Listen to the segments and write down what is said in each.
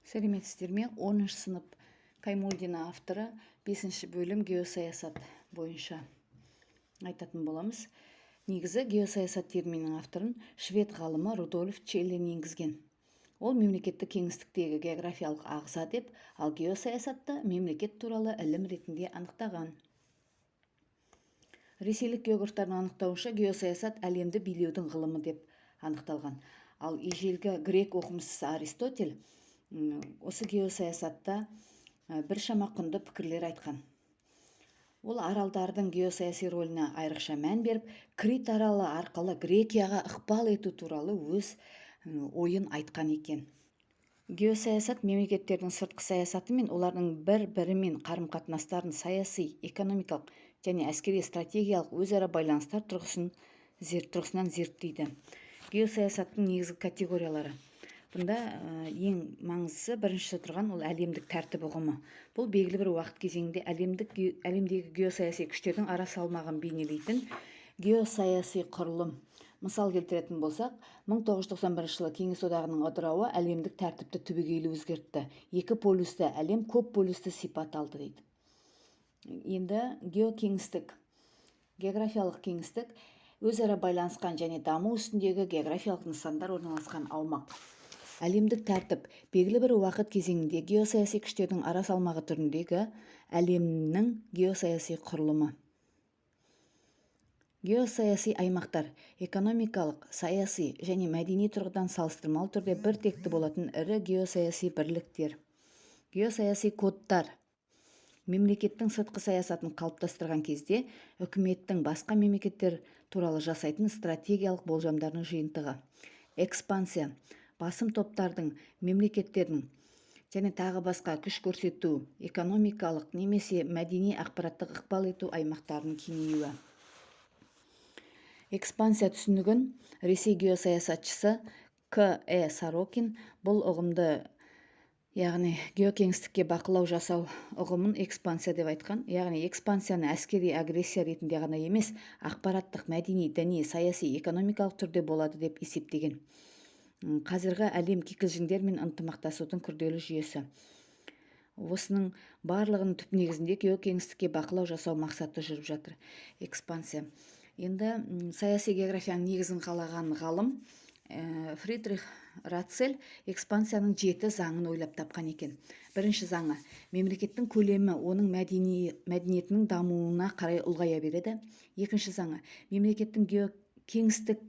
Сәлеметсіздер ме? 10 сынып Каймолдина авторы 5 бөлім геосаясат бойынша айтатын боламыз. Негізі геосаясат терминінің авторын швед ғалымы Рудольф Челлен енгізген. Ол мемлекеттік кеңістіктегі географиялық ағза деп, ал геосаясатты мемлекет туралы ілім ретінде анықтаған. Ресейлік географтардың анықтауынша геосаясат әлемді билеудің ғылымы деп анықталған. Ал ежелгі грек оқымыстысы Аристотель осы геосаясатта біршама құнды пікірлер айтқан. Ол аралдардың геосаяси рөліне айрықша мән беріп, Крит аралы арқылы Грекияға ықпал ету туралы өз ойын айтқан екен. Геосаясат мемлекеттердің сыртқы саясаты мен олардың бір-бірімен қарым-қатынастарын саяси, экономикалық және әскери стратегиялық өзара байланыстар тұрғысынан зерттейді. Геосаясаттың негізгі категориялары. Бұнда ең маңыздысы бірінші тұрған ол әлемдік тәртіп ұғымы. Бұл белгілі бір уақыт кезеңінде әлемдегі геосаяси күштердің ара салмағын бейнелейтін геосаяси құрылым. Мысал келтіретін болсақ, 1991 жылы Кеңес одағының ыдырауы әлемдік тәртіпті түбегейлі өзгертті. Екі полюсті әлем көп полюсті сипат алды дейді. Енді геокеңістік, географиялық кеңістік өзара байланысқан және даму үстіндегі географиялық нысандар орналасқан аумақ. Әлемдік тәртіп белгілі бір уақыт кезеңінде геосаяси күштердің ара салмағы түріндегі әлемнің геосаяси құрылымы. Геосаяси аймақтар экономикалық, саяси және мәдени тұрғыдан салыстырмалы түрде бір текті болатын ірі геосаяси бірліктер. Геосаяси кодтар мемлекеттің сыртқы саясатын қалыптастырған кезде үкіметтің басқа мемлекеттер туралы жасайтын стратегиялық болжамдарының жиынтығы. Экспансия басым топтардың, мемлекеттердің және тағы басқа күш көрсету, экономикалық немесе мәдени ақпараттық ықпал ету аймақтарының кеңеюі. Экспансия түсінігін Ресей геосаясатшысы К.Э. Сорокин бұл ұғымды, яғни геокеңістікке бақылау жасау ұғымын экспансия деп айтқан. Яғни экспансияны әскери агрессия ретінде ғана емес, ақпараттық, мәдени, діни, саяси, экономикалық түрде болады деп есептеген. Қазіргі әлем кикілжіңдермен ынтымақтасудың күрделі жүйесі. Осының барлығының түп негізінде геокеңістікке бақылау жасау мақсаты жүріп жатыр. Экспансия. Енді саяси географияның негізін қалаған ғалым Фридрих Рацель экспансияның 7 заңын ойлап тапқан екен. Бірінші заңы: мемлекеттің көлемі оның мәдениетінің дамуына қарай ұлғая береді. Екінші заңы: мемлекеттің геокеңістік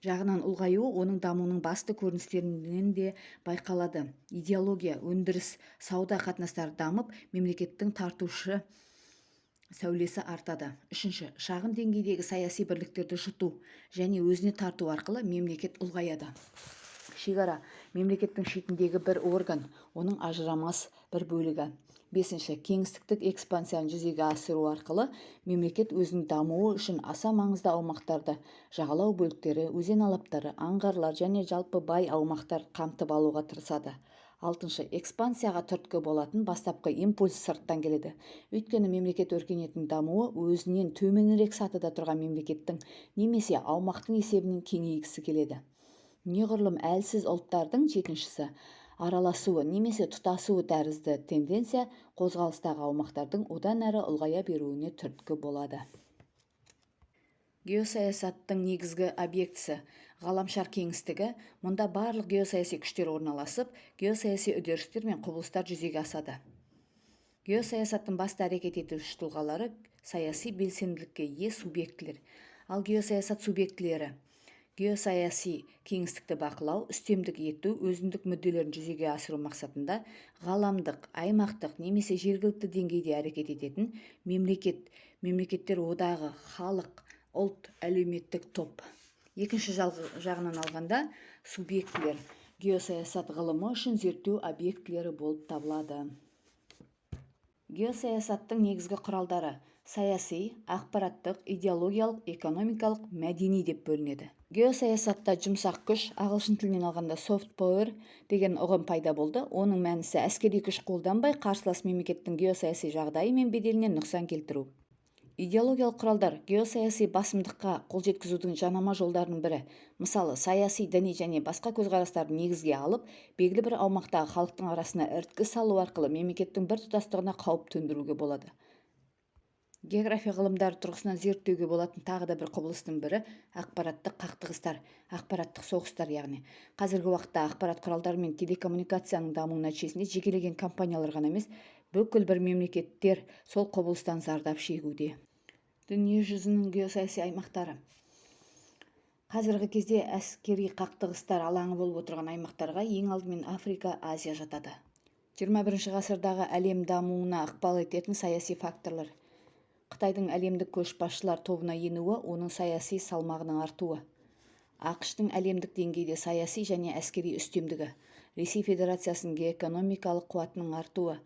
жағынан ұлғаюы оның дамуының басты көріністерінен де байқалады. Идеология, өндіріс, сауда қатынастары дамып, мемлекеттің тартушы сәулесі артады. Үшінші, шағын деңгейдегі саяси бірліктерді жұту және өзіне тарту арқылы мемлекет ұлғаяды. Шекара мемлекеттің шетіндегі бір орган, оның ажырамас бір бөлігі. Бесінші, кеңістіктік экспансияны жүзеге асыру арқылы мемлекет өзінің дамуы үшін аса маңызды аумақтарды, жағалау бөліктері, өзен алаптары, аңғарлар және жалпы бай аумақтар қамтып алуға тырысады. Алтыншы, экспансияға түрткі болатын бастапқы импульс сырттан келеді. Өйткені мемлекет өркениетінің дамуы өзінен төменірек сатыда тұрған мемлекеттің немесе аумақтың есебінен кеңейгісі келеді. Неғұрлым әлсіз ұлттардың жетіншісі араласуы немесе тұтасуы тәрізді тенденция қозғалыстағы аумақтардың одан әрі ұлғая беруіне түрткі болады. Геосаясаттың негізгі объектісі ғаламшар кеңістігі. Мұнда барлық геосаяси күштер орналасып, геосаяси үдерістер мен құбылыстар жүзеге асады. Геосаясаттың басты әрекет етуші тұлғалары саяси белсенділікке ие субъектілер. Ал геосаясат субъектілері: геосаяси кеңістікті бақылау, үстемдік ету, өзіндік мүдделерін жүзеге асыру мақсатында ғаламдық, аймақтық немесе жергілікті деңгейде әрекет ететін мемлекет, мемлекеттер одағы, халық, ұлт, әлеуметтік топ. Екінші жағынан алғанда субъектілер геосаясат ғылымы үшін зерттеу объектілері болып табылады. Геосаясаттың негізгі құралдары саяси, ақпараттық, идеологиялық, экономикалық, мәдени деп бөлінеді. Геосаясатта жұмсақ күш, ағылшын тілінен алғанда soft power деген ұғым пайда болды. Оның мәнісі әскери күш қолданбай, қарсылас мемлекеттің геосаяси жағдайы мен беделіне нұқсан келтіру. Идеологиялық құралдар геосаяси басымдыққа қол жеткізудің жанама жолдарының бірі. Мысалы, саяси, діни және басқа көзқарастарды негізге алып, белгілі бір аумақтағы халықтың арасына іріткі салу арқылы мемлекеттің біртұтастығына қауіп төндіруге болады. География ғылымдары тұрғысынан зерттеуге болатын тағы да бір құбылыстың бірі ақпараттық қақтығыстар, ақпараттық соғыстар яғни. Қазіргі уақытта ақпарат құралдары мен телекоммуникацияның дамуы нәтижесінде жекелеген компаниялар ғана емес, бүкіл бір мемлекеттер сол құбылыстан зардап шегуде. Дүние жүзінің геосаяси аймақтары. Қазіргі кезде әскери қақтығыстар алаңы болып отырған аймақтарға ең алдымен Африка, Азия жатады. 21 ғасырдағы әлем дамуына ықпал ететін саяси факторлар. Қытайдың әлемдік көшбасшылар тобына енуі, оның саяси салмағының артуы. ақш-тың әлемдік деңгейде саяси және әскери үстемдігі. Ресей Федерациясының геоэкономикалық қуатының артуы.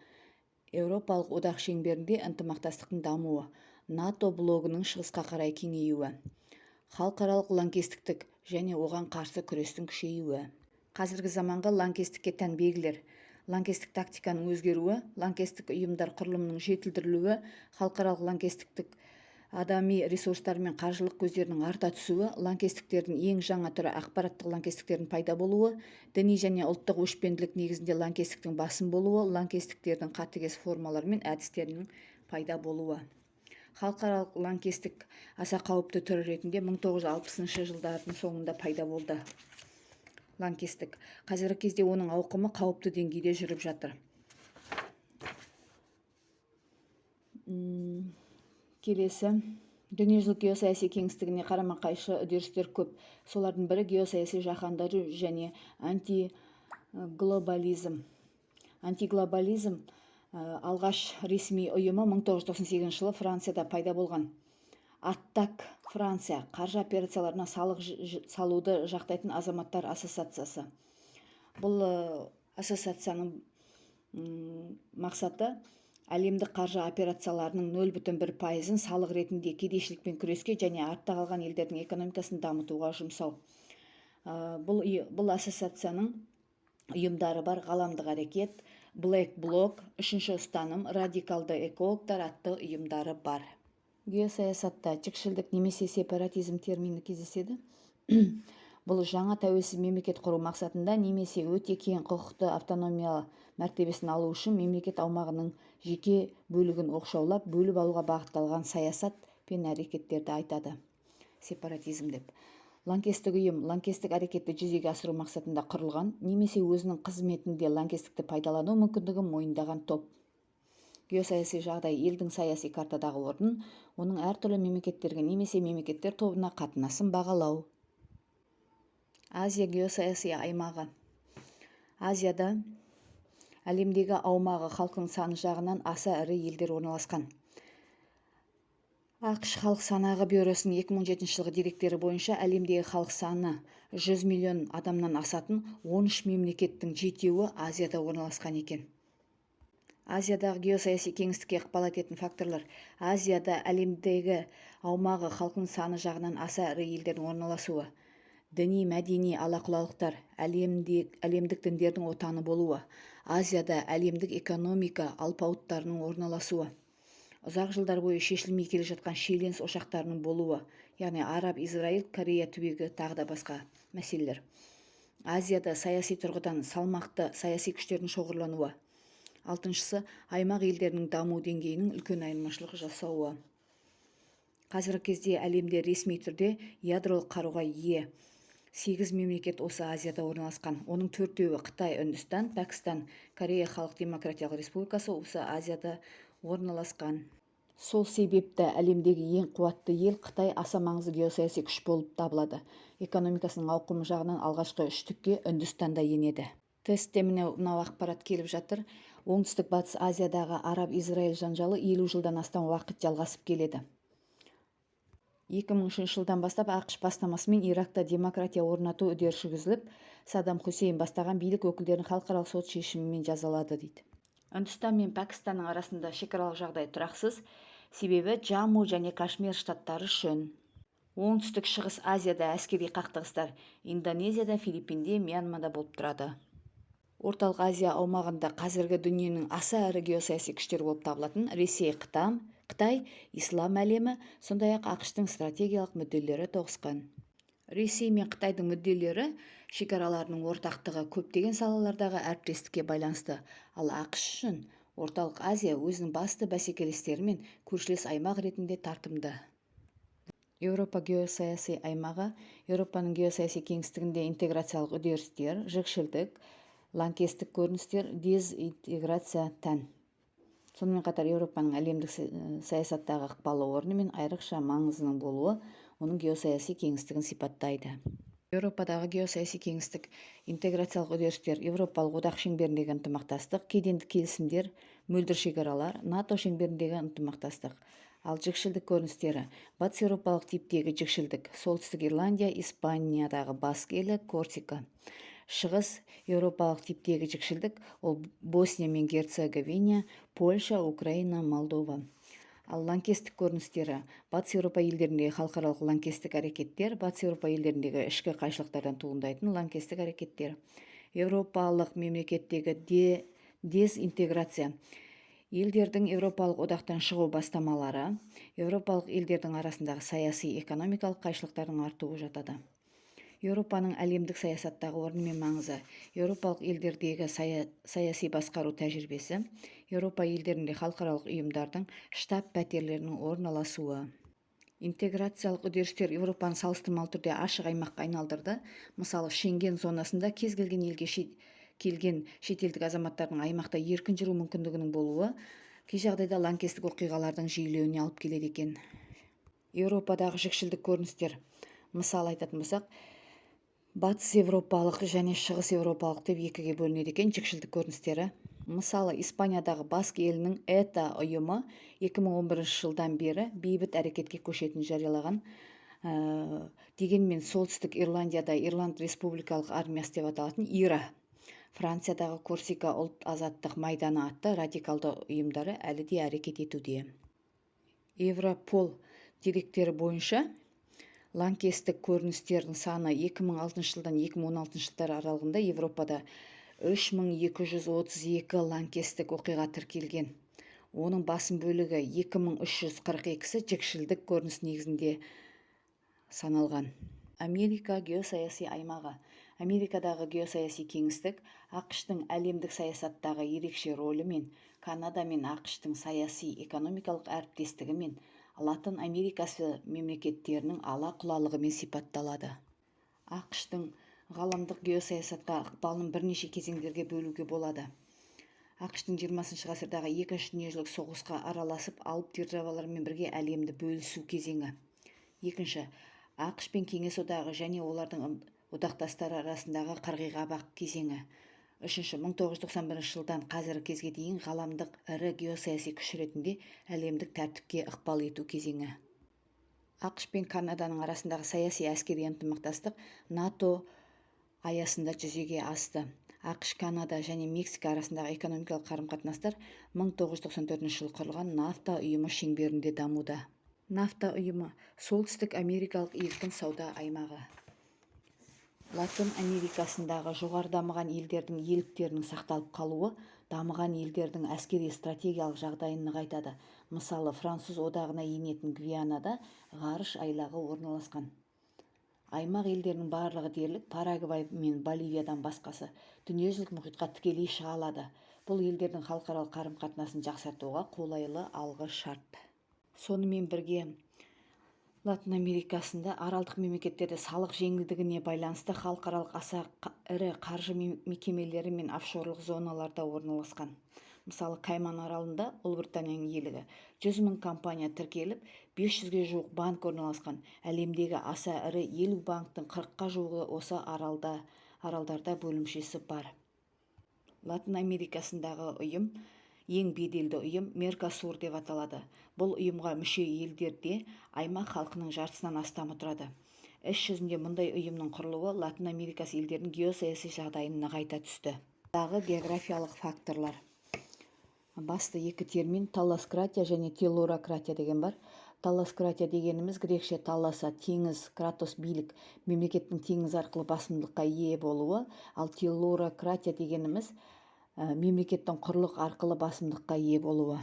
Еуропалық одақ шеңберінде ынтымақтастықтың дамуы. НАТО блогының шығысқа қарай кеңеюі. Халықаралық лаңкестіктік және оған қарсы күрестің күшеюі. Қазіргі заманғы лаңкестікке тән белгілер. Лаңкестік тактиканың өзгеруі, лаңкестік ұйымдар құрылымының жетілдірілуі, халықаралық лаңкестіктік адами ресурстар мен қаржылық көздерінің арта түсуі, лаңкестіктердің ең жаңа түрі ақпараттық лаңкестіктердің пайда болуы, діни және ұлттық өшпенділік негізінде лаңкестіктің басым болуы, лаңкестіктердің қатыгез формалары мен әдістерінің пайда болуы. Халықаралық лаңкестік аса қауіпті түрі ретінде 1960 жылдардың соңында пайда болды. Лаңкестік. Қазіргі кезде оның ауқымы қауіпті деңгейде жүріп жатыр. Келесі. Дүниежүзілік геосаяси кеңістігіне қарама-қайшы үдерістер көп. Солардың бірі геосаяси жаһандану және антиглобализм. Антиглобализм алғаш ресми ұйымы 1998 жылы Францияда пайда болған. Аттак Франция қаржы операцияларына салық салуды жақтайтын азаматтар ассоциациясы. Бұл ассоциацияның мақсаты әлемдік қаржы операцияларының 0,1%-ын салық ретінде кедейшілікпен күреске және артта қалған елдердің экономикасын дамытуға жұмсау. Бұл ассоциацияның ұйымдары бар: ғаламдық әрекет, Black Bloc, үшінші ұстаным, радикалды экологтар атты ұйымдары бар. Геосаясатта жікшілдік немесе сепаратизм термині кездеседі. Бұл жаңа тәуелсіз мемлекет құру мақсатында немесе өте кең құқықты автономия мәртебесін алу үшін мемлекет аумағының жеке бөлігін оқшаулап, бөліп алуға бағытталған саясат пен әрекеттерді айтады. Сепаратизм деп. Лаңкестік ұйым лаңкестік әрекетті жүзеге асыру мақсатында құрылған немесе өзінің қызметінде лаңкестікті пайдалану мүмкіндігін мойындаған топ. Геосаяси жағдай елдің саяси картадағы орнын, оның әртүрлі мемлекеттерге немесе мемлекеттер тобына қатынасын бағалау. Азия геосаяси аймағы. Азияда әлемдегі аумағы халқының саны жағынан аса ірі елдер орналасқан. ақш халық санағы бюросының 2007 жылғы деректері бойынша әлемдегі халық саны 100 миллион адамнан асатын 13 мемлекеттің 7-еуі Азияда орналасқан екен. Азиядағы геосаяси кеңістікке ықпал ететін факторлар. Азияда әлемдегі аумағы халқының саны жағынан аса ірі елдердің орналасуы. Діни, мәдени алақұлалықтар, әлемдік діндердің отаны болуы. Азияда әлемдік экономика алпауыттарының орналасуы. Ұзақ жылдар бойы шешілмей келе жатқан шиеленіс ошақтарының болуы, яғни Араб, Израиль, Корея түбегі тағы да басқа мәселелер. Азияда саяси тұрғыдан салмақты саяси күштердің шоғырлануы. Алтыншысы, аймақ елдерінің даму деңгейінің үлкен айырмашылық жасауы. Қазіргі кезде әлемде ресми түрде ядролық қаруға ие 8 мемлекет осы Азияда орналасқан. Оның 4-еуі Қытай, Үндістан, Пәкістан, Корея Халық Демократиялық Республикасы осы Азияда орналасқан. Сол себепті әлемдегі ең қуатты ел Қытай аса маңызды геосаяси күш болып табылады. Экономикасының ауқымы жағынан алғашқы үштікке Үндістанда енеді. Тестте мынау ақпарат келіп жатыр. Оңтүстік батыс Азиядағы Араб-Израиль жанжалы 50 жылдан астам уақыт жалғасып келеді. 2003 жылдан бастап ақш бастамасымен Иракта демократия орнату үдерісі жүргізіліп, Саддам Хусейн бастаған билік өкілдерін халықаралық сот шешімімен жазалады дейді. Үндістан мен Пәкістанның арасында шекаралық жағдай тұрақсыз, себебі Джамму және Кашмир штаттары үшін. Оңтүстік шығыс Азияда әскери қақтығыстар Индонезияда, Филиппинде, Мьянмада болып тұрады. Орталық Азия аумағында қазіргі дүниенің аса ірі геосаяси күштер болып табылатын Ресей, Қытай, Қытай, ислам әлемі, сондай-ақ ақш-тың стратегиялық мүдделері тоғысқан. Ресей мен Қытайдың мүдделері шекараларының ортақтығы көптеген салалардағы әріптестікке байланысты, ал ақш үшін Орталық Азия өзінің басты бәсекелестері мен көршілес аймақ ретінде тартымды. Еуропа геосаяси аймағы Еуропаның геосаяси кеңістігінде интеграциялық үдерістер, жікшілдік, лаңкестік көріністер, дезинтеграция тән. Сонымен қатар Еуропаның әлемдік саясаттағы ықпалы орны мен айрықша маңызының болуы оның геосаяси кеңістігін сипаттайды. Еуропадағы геосаяси кеңістік интеграциялық үдерістер, Еуропалық одақ шеңберіндегі ынтымақтастық, кедендік келісімдер, мөлдір шекаралар, НАТО шеңберіндегі ынтымақтастық. Ал жікшілдік көріністері батыс еуропалық типтегі жікшілдік, солтүстік Ирландия, Испаниядағы баск елі, Корсика. Шығыс еуропалық типтегі жікшілдік ол Босния мен Герцеговина, Польша, Украина, Молдова. Ал лаңкестік көріністері батыс Еуропа елдеріндегі халықаралық лаңкестік әрекеттер, батыс Еуропа елдеріндегі ішкі қайшылықтардан туындайтын лаңкестік әрекеттер. Еуропалық мемлекеттегі дезинтеграция елдердің Еуропалық одақтан шығу бастамалары, Еуропалық елдердің арасындағы саяси экономикалық қайшылықтардың артуы жатады. Еуропаның әлемдік саясаттағы орны мен маңызы, Еуропалық елдердегі саяси басқару тәжірибесі, Еуропа елдерінде халықаралық ұйымдардың штаб пәтерлерінің орналасуы. Интеграциялық үдерістер Еуропаны салыстырмалы түрде ашық аймаққа айналдырды. Мысалы, Шенген зонасында кез келген елге келген шетелдік азаматтардың аймақта еркін жүру мүмкіндігінің болуы кей жағдайда лаңкестік оқиғалардың жиілеуіне алып келеді екен. Еуропадағы жікшілдік көріністер, мысалы айтатын болсақ, батыс еуропалық және шығыс еуропалық деп екіге бөлінеді екен жікшілдік көріністері. Мысалы, Испаниядағы баск елінің ETA ұйымы 2011 жылдан бері бейбіт әрекетке көшетінін жариялаған. Дегенмен солтүстік Ирландияда Ирланд республикалық армиясы деп аталатын ИРА, Франциядағы Корсика ұлт азаттық майданы атты радикалды ұйымдары әлі де әрекет етуде. Европол деректері бойынша лаңкестік көріністердің саны 2006 жылдан 2016 жылдар аралығында Европада 3232 лаңкестік оқиға тіркелген. Оның басым бөлігі 2342-сі жікшілдік көрініс негізінде саналған. Америка геосаяси аймағы. Америкадағы геосаяси кеңістік ақш-тың әлемдік саясаттағы ерекше рөлі мен Канада мен ақш-тың саяси экономикалық әріптестігі мен Латын Америкасы мемлекеттерінің ала-құлалығымен сипатталады. ақш-тың ғаламдық геосаясатқа ықпалын бірнеше кезеңдерге бөлуге болады. ақш-тың 20 ғасырдағы екінші дүниежүзілік соғысқа араласып алып державалармен бірге әлемді бөлісу кезеңі. Екінші, ақш пен Кеңес одағы және олардың одақтастары арасындағы қырғиқабақ кезеңі. Үшінші, 1991 жылдан қазіргі кезге дейін ғаламдық ірі геосаяси күш ретінде әлемдік тәртіпке ықпал ету кезеңі. ақш пен Канаданың арасындағы саяси әскери ынтымақтастық НАТО аясында жүзеге асты. ақш, Канада және Мексика арасындағы экономикалық қарым-қатынастар 1994 жылы құрылған нафта ұйымы шеңберінде дамуда. Нафта ұйымы солтүстік америкалық еркін сауда аймағы. Латын Америкасындағы жоғары дамыған елдердің иеліктерінің сақталып қалуы дамыған елдердің әскери стратегиялық жағдайын нығайтады. Мысалы, Француз одағына енетін Гвианада ғарыш айлағы орналасқан. Аймақ елдерінің барлығы дерлік Парагвай мен Боливиядан басқасы дүниежүзілік мұхитқа тікелей шыға алады. Бұл елдердің халықаралық қарым-қатынасын жақсартуға қолайлы алғы шарт. Сонымен бірге Латын Америкасында аралдық мемлекеттерде салық жеңілдігіне байланысты халықаралық аса ірі қаржы мекемелері мен офшорлық зоналарда орналасқан. Мысалы, Кайман аралында Ұлыбританияның иелігі 100 000 компания тіркеліп, 500-ге жуық банк орналасқан. Әлемдегі аса ірі 50 банктың 40-қа жуығы осы аралдарда бөлімшесі бар. Латын Америкасындағы ұйым ең беделді ұйым Меркосур деп аталады. Бұл ұйымға мүше елдерде аймақ халқының жартысынан астамы тұрады. Іс жүзінде мұндай ұйымның құрылуы Латын Америкасы елдерінің геосаяси жағдайын нығайта түсті. Дағы географиялық факторлар. Басты екі термин талласкратия және телурократия деген бар. Талласкратия дегеніміз грекше талласа теңіз, кратос билік, мемлекеттің теңіз арқылы басымдылыққа ие болуы, ал телурократия дегеніміз мемлекеттің құрлық арқылы басымдыққа ие болуы.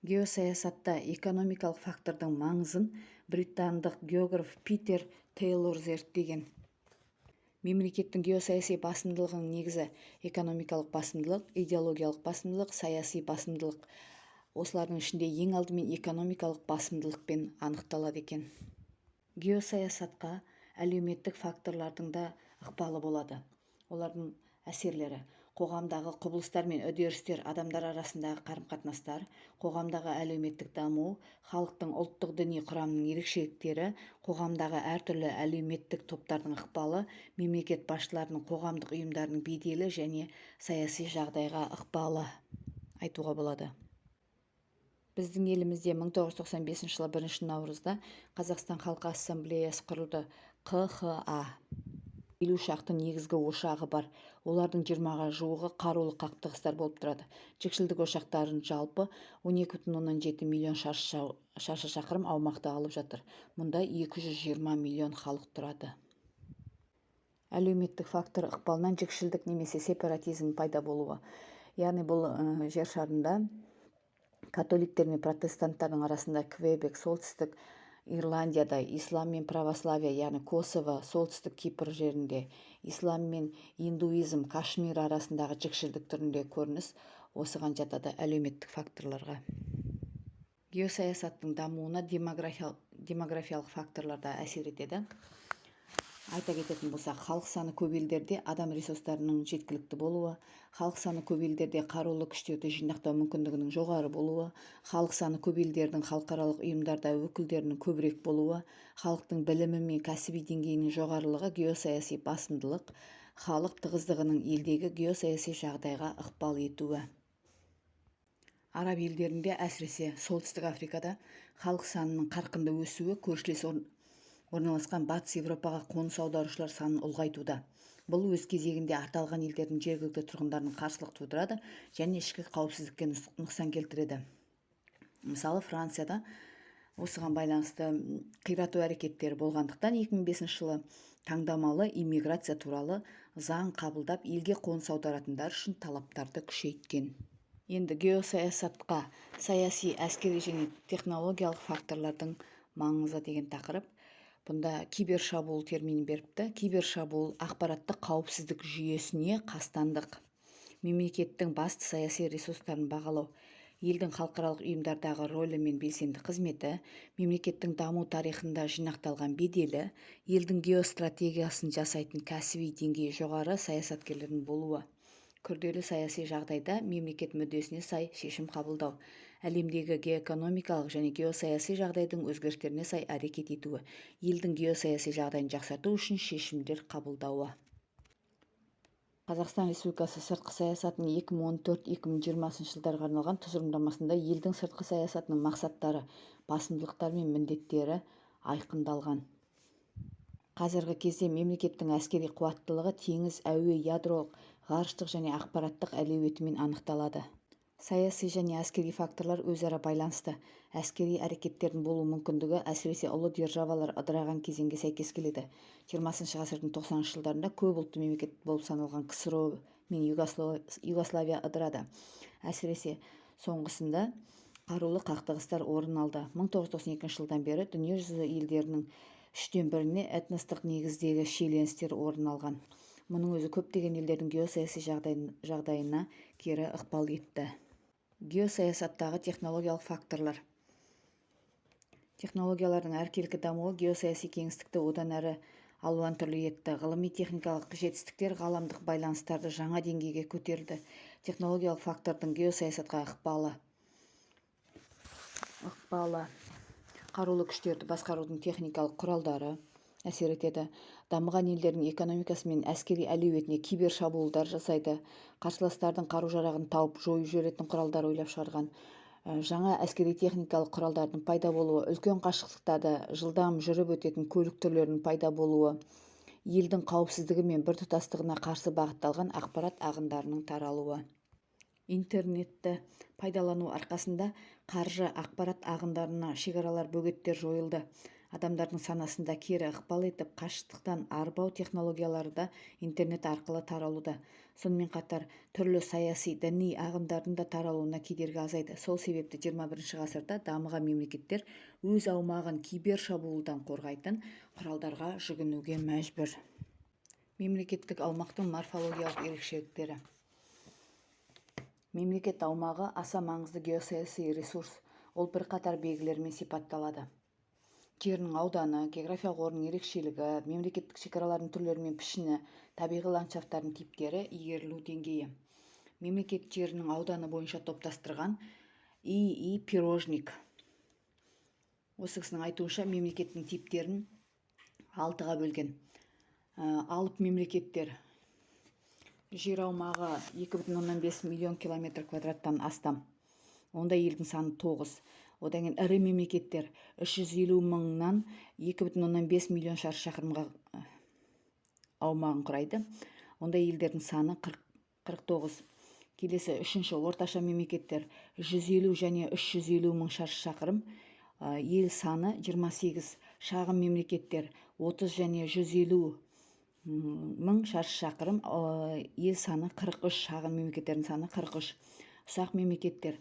Геосаясатта экономикалық фактордың маңызын британдық географ Питер Тейлор зерттеген. Мемлекеттің геосаяси басымдылығының негізі экономикалық басымдылық, идеологиялық басымдылық, саяси басымдылық. Осылардың ішінде ең алдымен экономикалық басымдылықпен анықталады екен. Геосаясатқа әлеуметтік факторлардың да ықпалы болады. Олардың әсерлері: қоғамдағы құбылыстар мен үдерістер, адамдар арасындағы қарым-қатынастар, қоғамдағы әлеуметтік даму, халықтың ұлттық діни құрамының ерекшеліктері, қоғамдағы әртүрлі әлеуметтік топтардың ықпалы, мемлекет басшыларының қоғамдық ұйымдарының беделі және саяси жағдайға ықпалы айтуға болады. Біздің елімізде 1995 жылы 1 наурызда Қазақстан Халқы Ассамблеясы құрылды. КХА 50 шақты негізгі ошағы бар. Олардың 20-ға жуығы қарулы қақтығыстар болып тұрады. Жікшілдік ошақтарын жалпы 12,7 миллион шаршы шақырым аумақты алып жатыр. Мұнда 220 миллион халық тұрады. Әлеуметтік фактор ықпалынан жікшілдік немесе сепаратизм пайда болуы. Яғни бұл жер шарында католиктер мен протестанттардың арасында Квебек, солтүстік Ирландияда, ислам мен православие, яғни Косово, солтүстік Кипр жерінде, ислам мен индуизм, Кашмир арасындағы жікшілдік түрінде көрініс осыған жатады әлеуметтік факторларға. Геосаясаттың дамуына демографиялық факторлар да әсер етеді. Айта кететін болсақ, халық саны көп елдерде адам ресурстарының жеткілікті болуы, халық саны көп елдерде қарулы күштерді жинақтау мүмкіндігінің жоғары болуы, халық саны көп елдердің халықаралық ұйымдарда өкілдерінің көбірек болуы, халықтың білімі мен кәсіби деңгейінің жоғарылығы геосаяси басымдылық, халық тығыздығының елдегі геосаяси жағдайға ықпал етуі. Араб елдерінде, әсіресе солтүстік Африкада халық санының қарқынды өсуі көршілес орналасқан Батыс Европаға қоныс аударушылар санын ұлғайтуда. Бұл өз кезегінде аталған елдердің жергілікті тұрғындарының қарсылық тудырады және ішкі қауіпсіздікке нұқсан келтіреді. Мысалы, Францияда осыған байланысты қирату әрекеттері болғандықтан 2005 жылы таңдамалы иммиграция туралы заң қабылдап, елге қоныс аударатындар үшін талаптарды күшейткен. Енді геосаясатқа саяси, әскери және технологиялық факторлардың маңызы деген тақырып. Бұнда кибершабуыл терминін беріпті. Кибершабуыл ақпараттық қауіпсіздік жүйесіне қастандық. Мемлекеттің басты саяси ресурстарын бағалау, елдің халықаралық ұйымдардағы рөлі мен белсенді қызметі, мемлекеттің даму тарихында жинақталған беделі, елдің геостратегиясын жасайтын кәсіби деңгейі жоғары саясаткерлердің болуы. Күрделі саяси жағдайда мемлекет мүддесіне сай шешім қабылдау, әлемдегі геоэкономикалық және геосаяси жағдайдың өзгерістеріне сай әрекет етуі, елдің геосаяси жағдайын жақсарту үшін шешімдер қабылдауы. Қазақстан Республикасы сыртқы саясатының 2014-2020 жылдарға арналған тұжырымдамасында елдің сыртқы саясатының мақсаттары, басымдылықтары мен міндеттері айқындалған. Қазіргі кезде мемлекеттің әскери қуаттылығы теңіз, әуе, ядролық, ғарыштық және ақпараттық әлеуетімен анықталады. Саяси және әскери факторлар өзара байланысты. Әскери әрекеттердің болу мүмкіндігі әсіресе ұлы державалар ыдыраған кезеңге сәйкес келеді. 20 ғасырдың 90 жылдарында көп ұлтты мемлекет болып саналған КСРО мен Югославия ыдырады. Әсіресе соңғысында қарулы қақтығыстар орын алды. 1992 жылдан бері дүниежүзі елдерінің 1/3-іне этностық негіздегі шиеленістер орын алған. Мұның өзі көптеген елдердің геосаяси жағдайына кері ықпал етті. Геосаясаттағы технологиялық факторлар. Технологиялардың әркелкі дамуы геосаяси кеңістікті одан әрі алуан түрлі етті. Ғылыми-техникалық жетістіктер ғаламдық байланыстарды жаңа деңгейге көтерді. Технологиялық фактордың геосаясатқа ықпалы. Қарулы күштерді басқарудың техникалық құралдары әсер етеді. Дамыған елдердің экономикасы мен әскери әлеуетіне кибершабуылдар жасайды. Қарсыластардың қару-жарағын тауып жойып жіберетін құралдар ойлап шығарған. Жаңа әскери техникалық құралдардың пайда болуы, үлкен қашықтықтарда жылдам жүріп өтетін көлік түрлерінің пайда болуы, елдің қауіпсіздігі мен біртұтастығына қарсы бағытталған ақпарат ағындарының таралуы. Интернетті пайдалану арқасында қаржы ақпарат ағындарына шекаралар, бөгеттер жойылды. адамдардың санасында кері ықпал етіп, қашықтықтан арбау технологиялары да интернет арқылы таралуда. Сонымен қатар түрлі саяси, діни ағымдардың да таралуына кедергі азайды. Сол себепті 21 ғасырда дамыған мемлекеттер өз аумағын кибер шабуылдан қорғайтын құралдарға жүгінуге мәжбүр. Мемлекеттік аумақтың морфологиялық ерекшеліктері. Мемлекет аумағы аса маңызды геосаяси ресурс. Ол бірқатар белгілермен сипатталады. Жерінің ауданы, географиялық орынның ерекшелігі, мемлекеттік шекаралардың түрлері мен пішіні, табиғи ландшафттардың типтері, игерілу деңгейі. Мемлекет жерінің ауданы бойынша топтастырған И.И. Пирожник. Осы кісінің айтуынша мемлекеттің типтерін 6-ға бөлген. Алып мемлекеттер. Жер аумағы 2,5 миллион километр квадраттан астам. Онда елдің саны 9. Одан кейін ірі мемлекеттер 350 мыңнан 2,5 миллион шаршы шақырымға аумағын құрайды. Онда елдердің саны 49. Келесі үшінші орташа мемлекеттер 150 және 350 мың шаршы шақырым. Ел саны 28. Шағын мемлекеттер 30 және 150 мың шаршы шақырым. Ел саны 43. Шағын мемлекеттердің саны 43. Ұсақ мемлекеттер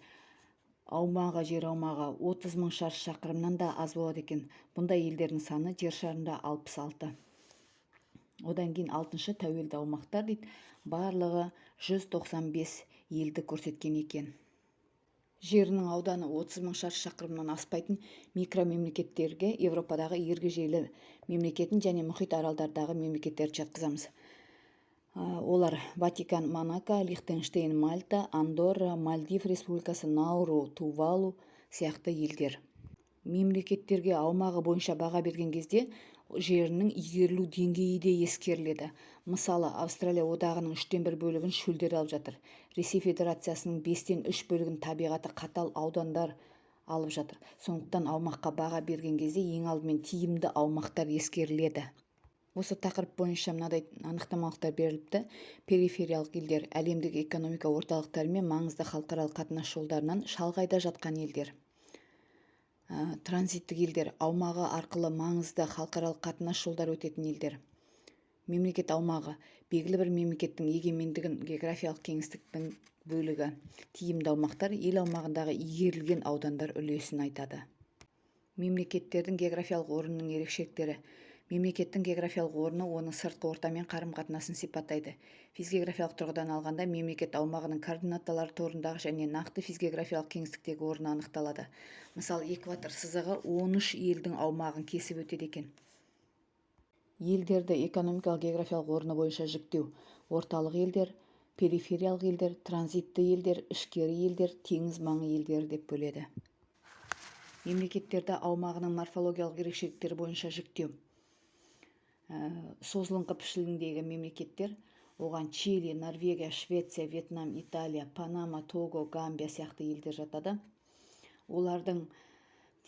аумағы, жер аумағы 30 мың шаршы шақырымнан да аз болады екен. Бұндай елдердің саны жер шарында 66. Одан кейін 6-шы тәуелді аумақтар дейді. Барлығы 195 елді көрсеткен екен. Жерінің ауданы 30 мың шаршы шақырымнан аспайтын микромемлекеттерге Европадағы ергежейлі мемлекетін және мұхит аралдардағы мемлекеттерді жатқызамыз. Олар Ватикан, Монако, Лихтенштейн, Мальта, Андорра, Мальдив республикасы, Науру, Тувалу сияқты елдер. Мемлекеттерге аумағы бойынша баға берген кезде жерінің игерілу деңгейі де ескеріледі. Мысалы, Австралия одағының 3/1 бөлігін шөлдер алып жатыр. Ресей Федерациясының 5/3 бөлігін табиғаты қатал аудандар алып жатыр. Сондықтан аумаққа баға берген кезде ең алдымен тиімді аумақтар ескеріледі. Осы тақырып бойынша мынадай анықтамалықтар беріліпті. Перифериялық елдер әлемдік экономика орталықтары мен маңызды халықаралық қатынас жолдарынан шалғайда жатқан елдер. Транзиттік елдер аумағы арқылы маңызды халықаралық қатынас жолдар өтетін елдер. Мемлекет аумағы белгілі бір мемлекеттің егемендігін географиялық кеңістіктің бөлігі. Тиімді аумақтар ел аумағындағы игерілген аудандар үлесін айтады. Мемлекеттердің географиялық орнының ерекшеліктері. Мемлекеттің географиялық орны оның сыртқы ортамен қарым-қатынасын сипаттайды. Физгеографиялық тұрғыдан алғанда мемлекет аумағының координаталары торындағы және нақты физгеографиялық кеңістіктегі орны анықталады. Мысалы, экватор сызығы 13 елдің аумағын кесіп өтеді екен. Елдерді экономикалық географиялық орны бойынша жіктеу. Орталық елдер, перифериялық елдер, транзитті елдер, ішкері елдер, теңіз маңы елдері деп бөледі. Мемлекеттерді аумағының морфологиялық ерекшеліктері бойынша жіктеу. Созылыңқы пішіліндегі мемлекеттер, оған Чили, Норвегия, Швеция, Вьетнам, Италия, Панама, Того, Гамбия сияқты елдер жатады. Олардың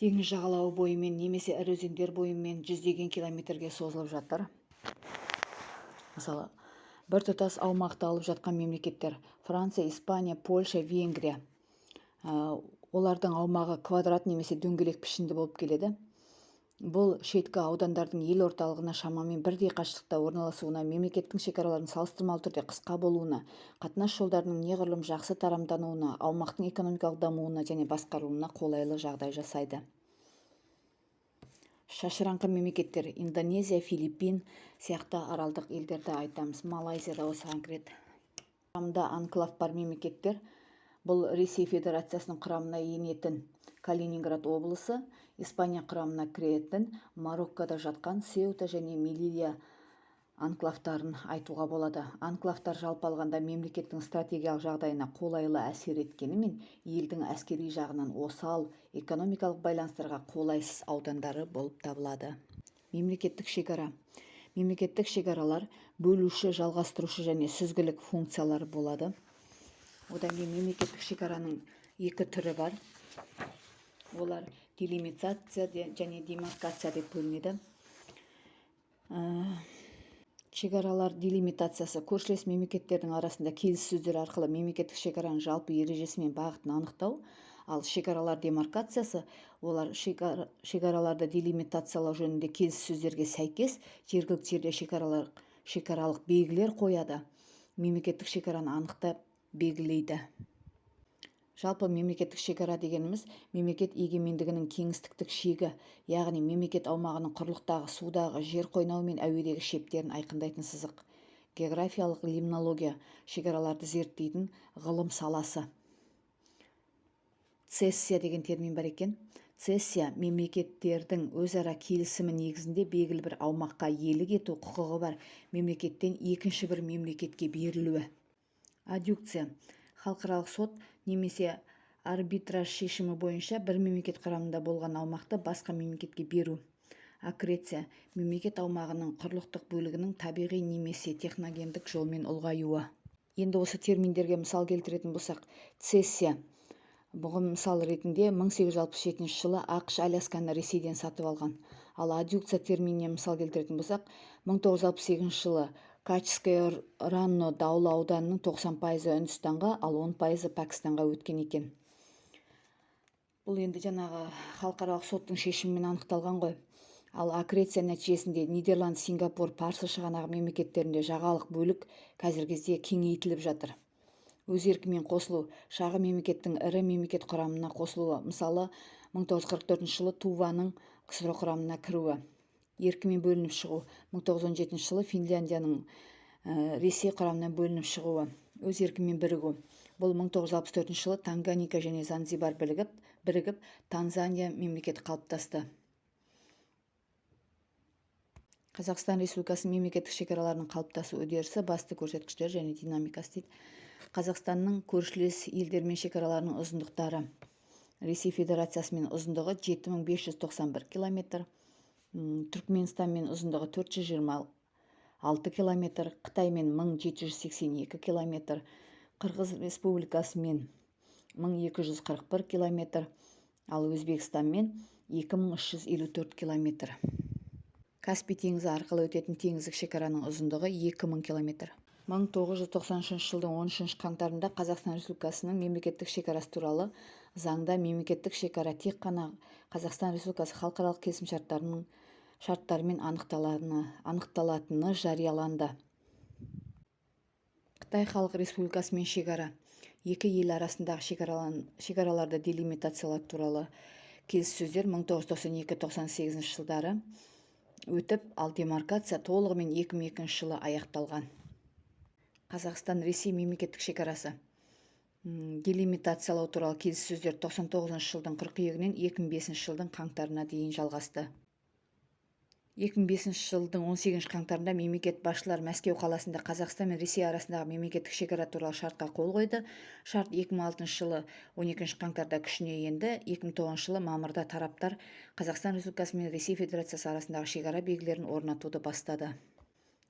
теңіз жағалауы бойымен немесе ірі өзендер бойымен жүздеген километрге созылып жатыр. Мысалы, біртұтас аумақты алып жатқан мемлекеттер Франция, Испания, Польша, Венгрия. Олардың аумағы квадрат немесе дөңгелек пішінді болып келеді. Бұл шеткі аудандардың ел орталығына шамамен бірдей қашықтықта орналасуына, мемлекеттің шекараларының салыстырмалы түрде қысқа болуына, қатынас жолдарының неғұрлым жақсы тарамдануына, аумақтың экономикалық дамуына және басқаруына қолайлы жағдай жасайды. Шашыраңқы мемлекеттер Индонезия, Филиппин сияқты аралдық елдерді айтамыз. Малайзияда осыған кіреді. Құрамында анклав бар мемлекеттер. Бұл Ресей Федерациясының құрамына енетін Калининград облысы, Испания құрамына кіретін Мароккода жатқан Сеута және Мелилья анклавтарын айтуға болады. Анклавтар жалпы алғанда мемлекеттің стратегиялық жағдайына қолайлы әсер еткенімен, елдің әскери жағынан осал, экономикалық байланыстарға қолайсыз аудандары болып табылады. Мемлекеттік шекара. Мемлекеттік шекаралар бөлуші, жалғастырушы және сүзгілік функциялары болады. Одан кейін мемлекеттік шекараның екі түрі бар. Олар делимитация және демаркация деп бөлінеді. Шекаралар делимитациясы көршілес мемлекеттердің арасында келіссөздер арқылы мемлекеттік шекараның жалпы ережесі мен бағытын анықтау. Ал шекаралар демаркациясы олар шекараларды делимитациялау жөнінде келіссөздерге сәйкес жергілікті жерде шекаралық белгілер қояды, мемлекеттік шекараны анықтап белгілейді. Жалпы мемлекеттік шекара дегеніміз мемлекет егемендігінің кеңістіктік шегі, яғни мемлекет аумағының құрлықтағы, судағы, жер қойнауы мен әуедегі шептерін айқындайтын сызық. Географиялық лимнология шекараларды зерттейтін ғылым саласы. Цессия деген термин бар екен. Цессия мемлекеттердің өзара келісімі негізінде белгілі бір аумаққа иелік ету құқығы бар мемлекеттен екінші бір мемлекетке берілуі. Аддукция халықаралық сот немесе арбитраж шешімі бойынша бір мемлекет құрамында болған аумақты басқа мемлекетке беру. Аккреция мемлекет аумағының құрлықтық бөлігінің табиғи немесе техногендік жолмен ұлғаюы. Енді осы терминдерге мысал келтіретін болсақ, цессия бұғым мысал ретінде 1867 жылы ақш Алясканы Ресейден сатып алған. Ал аддукция терминіне мысал келтіретін болсақ, 1968 жылы Качское Ранно даулы ауданының 90% Үндістанға, ал 10% Пәкістанға өткен екен. Бұл енді жаңағы халықаралық соттың шешімімен анықталған ғой. Ал аккреция нәтижесінде Нидерланд, Сингапур, Парсы шығанағы мемлекеттерінде жағалық бөлік қазіргі кезде кеңейтіліп жатыр. Өз еркімен қосылу, шағын мемлекеттің ірі мемлекет құрамына қосылуы, мысалы 1944 жылы Туваның КСР құрамына кіруі. Еркімен бөлініп шығу, 1917 жылы Финляндияның Ресей құрамына бөлініп шығуы. Өз еркімен бірігу. Бұл 1964 жылы Танганика және Занзибар бірігіп Танзания мемлекет қалыптасты. Қазақстан Республикасының мемлекеттік шекараларының қалыптасу үдерісі, басты көрсеткіштер және динамикасы дейді. Қазақстанның көршілес елдермен шекараларының ұзындықтары. Ресей Федерациясымен ұзындығы 7591 км, Түркменстанмен ұзындығы 426 км, Қытаймен 1782 км, Қырғыз Республикасымен 1241 км, ал Өзбекстанмен 2354 км. Каспий теңізі арқылы өтетін теңіздік шекараның ұзындығы 2000 км. 1993 жылдың 13 қаңтарында Қазақстан Республикасының мемлекеттік шекарасы туралы заңда мемлекеттік шекара тек қана Қазақстан Республикасы халықаралық келісім-шарттарымен анықталатыны жарияланды. Қытай Халық Республикасымен шекара. Екі ел арасындағы шекараларды делимитациялау туралы келіссөздер 1992-98 жылдары өтіп, ал демаркация толығымен 2002 жылы аяқталған. Қазақстан Ресей мемлекеттік шекарасы. Делимитациялау туралы келіссөздер 99 жылдың қыркүйегінен 2005 жылдың қаңтарына дейін жалғасты. 2005 жылдың 18 қаңтарында мемлекет басшылары Мәскеу қаласында Қазақстан мен Ресей арасындағы мемлекеттік шекара туралы шартқа қол қойды. Шарт 2006 жылы 12 қаңтарда күшіне енді. 2009 жылы мамырда тараптар Қазақстан Республикасы мен Ресей Федерациясы арасындағы шекара белгілерін орнатуды бастады.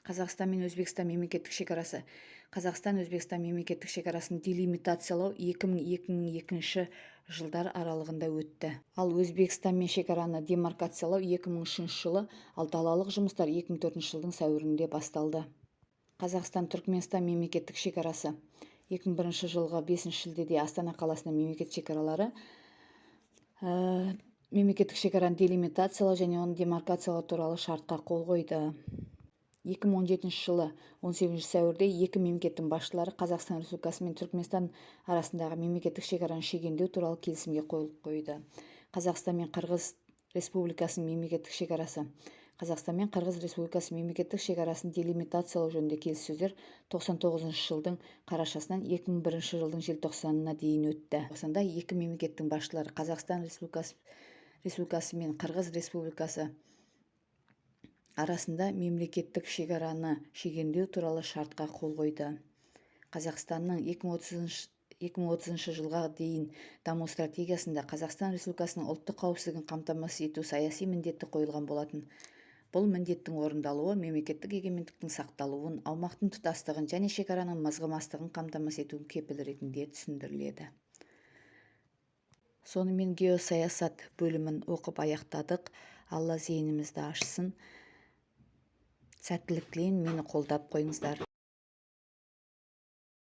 Қазақстан мен Өзбекстан мемлекеттік шекарасы. Қазақстан-Өзбекстан мемлекеттік шекарасын делимитациялау 2002 жылдар аралығында өтті. Ал Өзбекстан мен шекараны демаркациялау 2003 жылы, ал далалық жұмыстар 2004 жылдың сәуірінде басталды. Қазақстан-Түркменстан мемлекеттік шекарасы. 2001 жылғы 5 шілдеде Астана қаласының мемлекет шекаралары мемлекеттік шекараны делимитациялау және оны демаркациялау туралы шартқа қол қойды. 2017 жылы 18 сәуірде екі мемлекеттің басшылары Қазақстан Республикасы мен Түркменстан арасындағы мемлекеттік шекараны шегендеу туралы келісімге қол қойды. Қазақстан мен Қырғыз Республикасының мемлекеттік шекарасы. Қазақстан мен Қырғыз Республикасы мемлекеттік шекарасын делимитациялау жөнінде келіссөздер 99 жылдың қарашасынан 2001 жылдың желтоқсанына дейін өтті. Осында екі мемлекеттің басшылары Қазақстан Республикасы мен Қырғыз Республикасы арасында мемлекеттік шекараны шегендеу туралы шартқа қол қойды. Қазақстанның 2030 жылға дейін даму стратегиясында Қазақстан Республикасының ұлттық қауіпсіздігін қамтамасыз ету саяси міндеті қойылған болатын. Бұл міндеттің орындалуы мемлекеттік егемендіктің сақталуын, аумақтың тұтастығын және шекараның мызғымастығын қамтамасыз ету кепіл ретінде түсіндіріледі. Сонымен геосаясат бөлімін оқып аяқтадық. Алла зейінімізді ашсын. Сәттілік тілеймін, мені қолдап қойыңыздар.